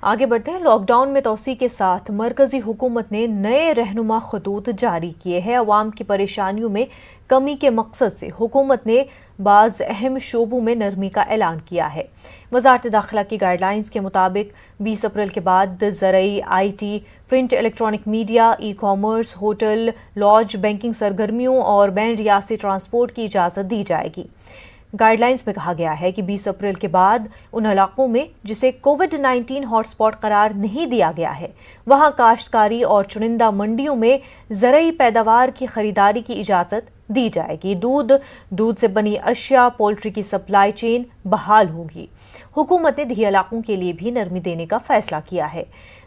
آگے بڑھتے ہیں۔ لاک ڈاؤن میں توسیع کے ساتھ مرکزی حکومت نے نئے رہنما خطوط جاری کیے ہیں۔ عوام کی پریشانیوں میں کمی کے مقصد سے حکومت نے بعض اہم شعبوں میں نرمی کا اعلان کیا ہے۔ وزارت داخلہ کی گائیڈ لائنز کے مطابق 20 اپریل کے بعد زرعی، I T, print electronic media, e commerce, hotel, lodge, banking سرگرمیوں اور بین ریاستی ٹرانسپورٹ کی اجازت دی جائے گی۔ گائیڈ لائنز میں کہا گیا ہے کہ 20 اپریل کے بعد ان علاقوں میں جسے کووڈ-19 ہاٹ اسپاٹ قرار نہیں دیا گیا ہے وہاں کاشتکاری اور چنندہ منڈیوں میں زرعی پیداوار کی خریداری کی اجازت دی جائے گی۔ دودھ سے بنی اشیاء، پولٹری کی سپلائی چین بحال ہوگی۔ حکومت نے دیہی علاقوں کے لیے بھی نرمی دینے کا فیصلہ کیا ہے۔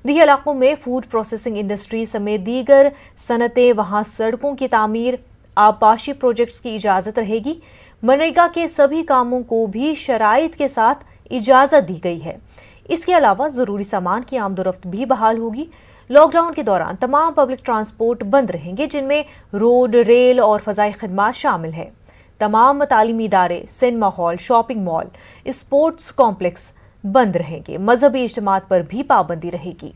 دیہی علاقوں میں فوڈ پروسیسنگ انڈسٹری سمیت دیگر صنعتیں، وہاں سڑکوں کی تعمیر، آبپاشی پروجیکٹس کی اجازت رہے گی۔ منریگا کے سبھی کاموں کو بھی شرائط کے ساتھ اجازت دی گئی ہے۔ اس کے علاوہ ضروری سامان کی آمد و رفت بھی بحال ہوگی۔ لاک ڈاؤن کے دوران تمام پبلک ٹرانسپورٹ بند رہیں گے، جن میں روڈ، ریل اور فضائی خدمات شامل ہیں۔ تمام تعلیمی ادارے، cinema hall, shopping mall, sports complex بند رہیں گے۔ مذہبی اجتماعات پر بھی پابندی رہے گی۔